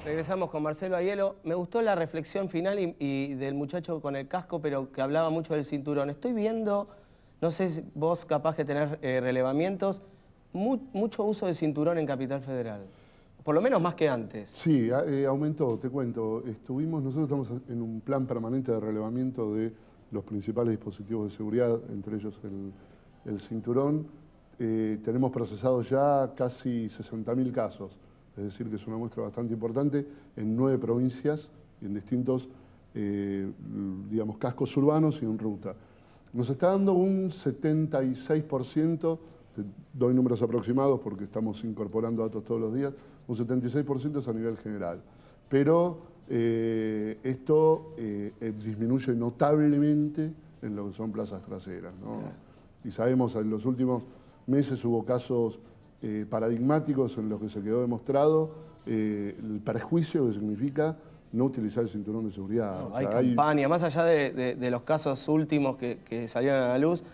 Regresamos con Marcelo Aiello. Me gustó la reflexión final y del muchacho con el casco, pero que hablaba mucho del cinturón. Estoy viendo, no sé si vos capaz de tener relevamientos, mucho uso de cinturón en Capital Federal. Por lo menos más que antes. Sí, aumentó, te cuento. Nosotros estamos en un plan permanente de relevamiento de los principales dispositivos de seguridad, entre ellos el cinturón. Tenemos procesados ya casi 60.000 casos, es decir, que es una muestra bastante importante en 9 provincias y en distintos, digamos, cascos urbanos y en ruta. Nos está dando un 76%, te doy números aproximados porque estamos incorporando datos todos los días, un 76% es a nivel general. Pero esto disminuye notablemente en lo que son plazas traseras, ¿no? Y sabemos, en los últimos meses hubo casos paradigmáticos en los que se quedó demostrado el perjuicio que significa no utilizar el cinturón de seguridad. No, hay campaña, más allá de los casos últimos que salieron a la luz,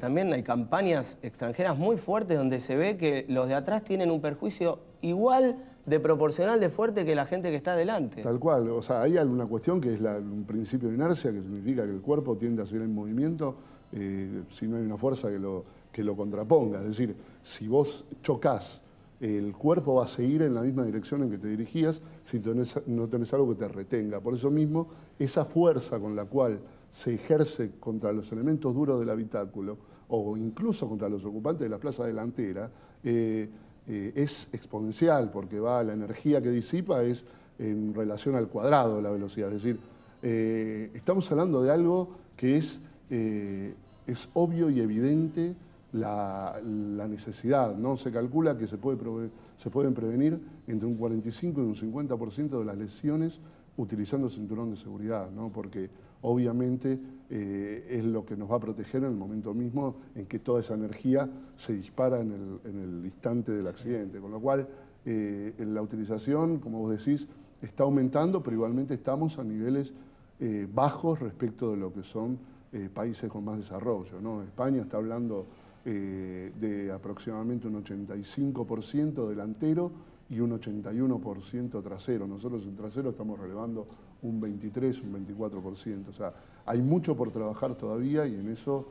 también hay campañas extranjeras muy fuertes donde se ve que los de atrás tienen un perjuicio igual de proporcional de fuerte que la gente que está adelante. Tal cual, o sea, hay alguna cuestión que es un principio de inercia, que significa que el cuerpo tiende a seguir en movimiento si no hay una fuerza que lo contraponga. Es decir, si vos chocás, el cuerpo va a seguir en la misma dirección en que te dirigías si no tenés algo que te retenga. Por eso mismo, esa fuerza con la cual se ejerce contra los elementos duros del habitáculo o incluso contra los ocupantes de la plaza delantera, es exponencial, porque la energía que disipa es en relación al cuadrado de la velocidad. Es decir, estamos hablando de algo que es obvio y evidente la necesidad, ¿no? Se calcula que se pueden prevenir entre un 45 y un 50% de las lesiones utilizando cinturón de seguridad, ¿no? Porque obviamente es lo que nos va a proteger en el momento mismo en que toda esa energía se dispara en el instante del accidente. Con lo cual, la utilización, como vos decís, está aumentando, pero igualmente estamos a niveles bajos respecto de lo que son países con más desarrollo, ¿no? España está hablando de aproximadamente un 85% delantero y un 81% trasero. Nosotros en trasero estamos relevando un 23, un 24%. O sea, hay mucho por trabajar todavía y en eso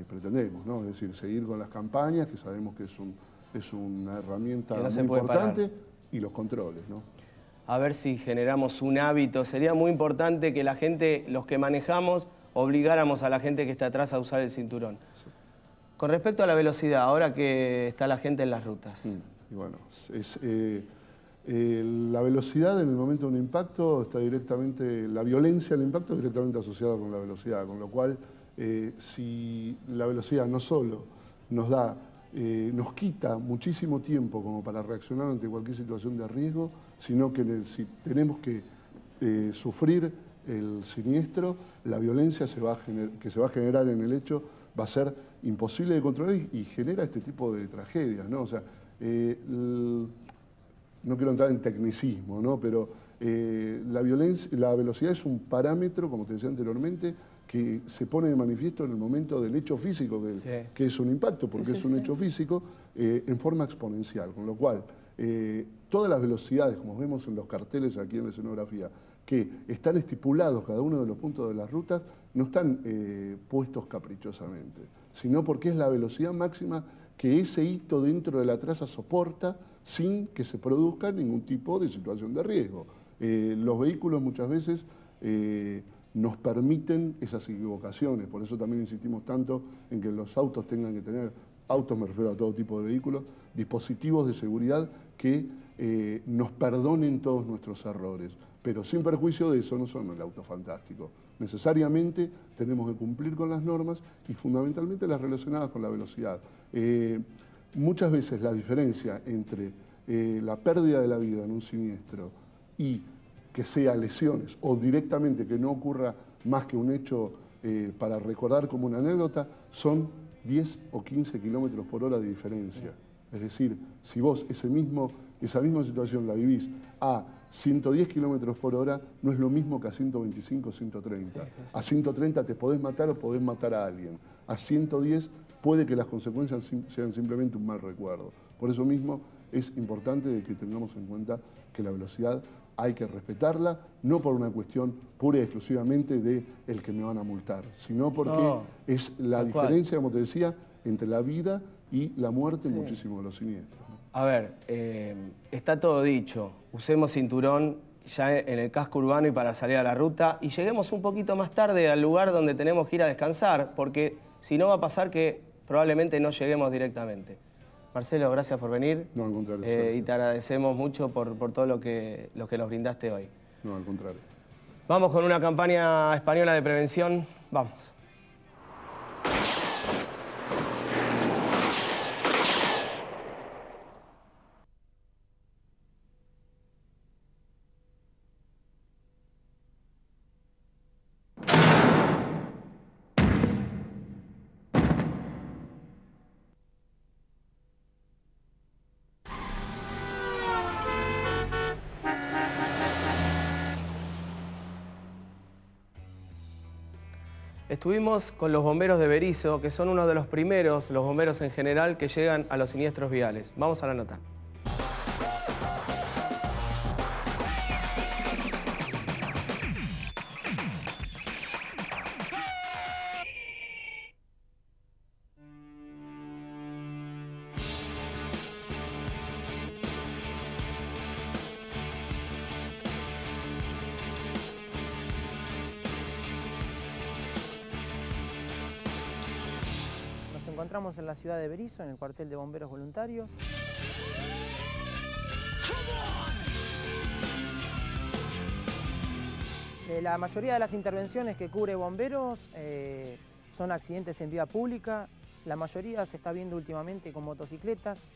pretendemos, ¿no? Es decir, seguir con las campañas, que sabemos que es una herramienta muy importante, y los controles, ¿no? A ver si generamos un hábito. Sería muy importante que la gente, los que manejamos, obligáramos a la gente que está atrás a usar el cinturón. Sí. Con respecto a la velocidad, ahora que está la gente en las rutas. Y bueno, la velocidad en el momento de un impacto está directamente, la violencia del impacto es directamente asociada con la velocidad, con lo cual si la velocidad no solo nos quita muchísimo tiempo como para reaccionar ante cualquier situación de riesgo, sino que si tenemos que sufrir el siniestro, la violencia que se va a generar en el hecho va a ser imposible de controlar y genera este tipo de tragedias, ¿no? O sea, no quiero entrar en tecnicismo, ¿no? Pero la velocidad es un parámetro, como te decía anteriormente, que se pone de manifiesto en el momento del hecho físico, que es un impacto, porque es un hecho físico, en forma exponencial. Con lo cual, todas las velocidades, como vemos en los carteles aquí en la escenografía, que están estipulados cada uno de los puntos de las rutas, no están puestos caprichosamente, sino porque es la velocidad máxima que ese hito dentro de la traza soporta sin que se produzca ningún tipo de situación de riesgo. Los vehículos muchas veces nos permiten esas equivocaciones, por eso también insistimos tanto en que los autos tengan que tener, autos me refiero a todo tipo de vehículos, dispositivos de seguridad que nos perdonen todos nuestros errores, pero sin perjuicio de eso no son el auto fantástico. Necesariamente tenemos que cumplir con las normas y fundamentalmente las relacionadas con la velocidad. Muchas veces la diferencia entre la pérdida de la vida en un siniestro y que sea lesiones o directamente que no ocurra más que un hecho para recordar como una anécdota son 10 o 15 kilómetros por hora de diferencia. Es decir, si vos esa misma situación la vivís a 110 kilómetros por hora, no es lo mismo que a 125 o 130. Sí. A 130 te podés matar o podés matar a alguien. A 110 puede que las consecuencias sean simplemente un mal recuerdo. Por eso mismo es importante de que tengamos en cuenta que la velocidad hay que respetarla, no por una cuestión pura y exclusivamente de el que me van a multar, sino porque es la diferencia, como te decía, entre la vida y la muerte en muchísimos de los siniestros. A ver, está todo dicho. Usemos cinturón ya en el casco urbano y para salir a la ruta, y lleguemos un poquito más tarde al lugar donde tenemos que ir a descansar, porque si no va a pasar que probablemente no lleguemos directamente. Marcelo, gracias por venir. No, al contrario. Y te agradecemos mucho por todo lo que nos brindaste hoy. No, al contrario. Vamos con una campaña española de prevención. Vamos. Estuvimos con los bomberos de Berisso, que son uno de los primeros, los bomberos en general, que llegan a los siniestros viales. Vamos a la nota. Nos encontramos en la ciudad de Berisso, en el cuartel de bomberos voluntarios. La mayoría de las intervenciones que cubre bomberos son accidentes en vía pública. La mayoría se está viendo últimamente con motocicletas.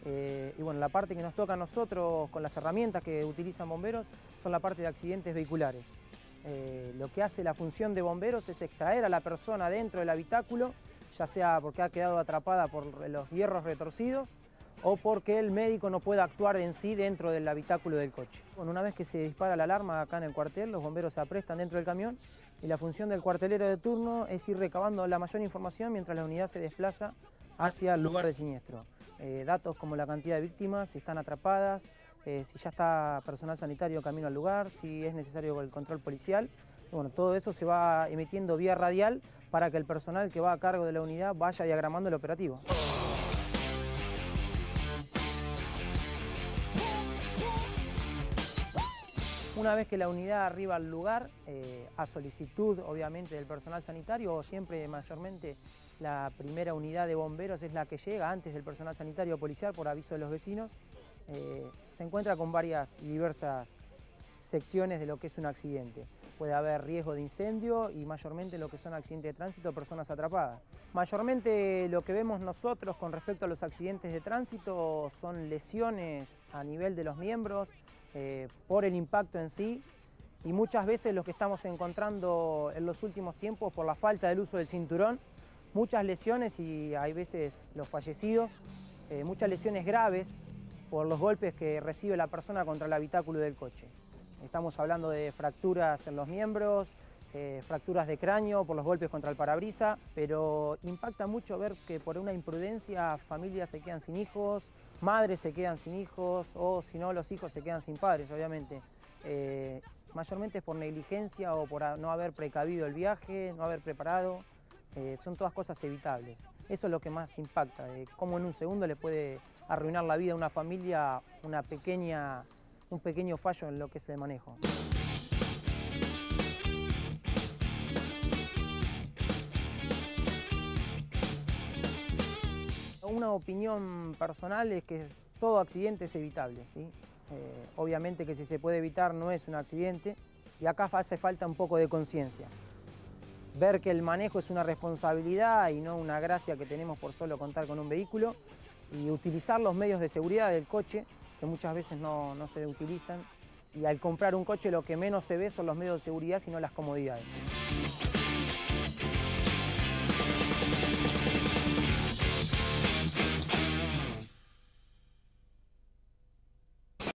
Y bueno, la parte que nos toca a nosotros con las herramientas que utilizan bomberos son la parte de accidentes vehiculares. Lo que hace la función de bomberos es extraer a la persona dentro del habitáculo, ya sea porque ha quedado atrapada por los hierros retorcidos o porque el médico no puede actuar en sí dentro del habitáculo del coche. Bueno, una vez que se dispara la alarma acá en el cuartel, los bomberos se aprestan dentro del camión y la función del cuartelero de turno es ir recabando la mayor información mientras la unidad se desplaza hacia el lugar de siniestro. Datos como la cantidad de víctimas, si están atrapadas, si ya está personal sanitario camino al lugar, si es necesario el control policial. Y bueno, todo eso se va emitiendo vía radial para que el personal que va a cargo de la unidad vaya diagramando el operativo. Una vez que la unidad arriba al lugar, a solicitud obviamente del personal sanitario, o siempre mayormente la primera unidad de bomberos es la que llega antes del personal sanitario o policial por aviso de los vecinos, se encuentra con varias y diversas secciones de lo que es un accidente. Puede haber riesgo de incendio y mayormente lo que son accidentes de tránsito, personas atrapadas. Mayormente lo que vemos nosotros con respecto a los accidentes de tránsito son lesiones a nivel de los miembros por el impacto en sí, y muchas veces lo que estamos encontrando en los últimos tiempos por la falta del uso del cinturón, muchas lesiones y hay veces los fallecidos, muchas lesiones graves por los golpes que recibe la persona contra el habitáculo del coche. Estamos hablando de fracturas en los miembros, fracturas de cráneo por los golpes contra el parabrisas, pero impacta mucho ver que por una imprudencia familias se quedan sin hijos, madres se quedan sin hijos o si no los hijos se quedan sin padres, obviamente. Mayormente es por negligencia o por no haber precavido el viaje, no haber preparado, son todas cosas evitables. Eso es lo que más impacta, cómo en un segundo le puede arruinar la vida a una familia un pequeño fallo en lo que es el manejo. Una opinión personal es que todo accidente es evitable, ¿sí? Obviamente que si se puede evitar no es un accidente y acá hace falta un poco de conciencia. Ver que el manejo es una responsabilidad y no una gracia que tenemos por solo contar con un vehículo y utilizar los medios de seguridad del coche, que muchas veces no se utilizan, y al comprar un coche lo que menos se ve son los medios de seguridad, sino las comodidades.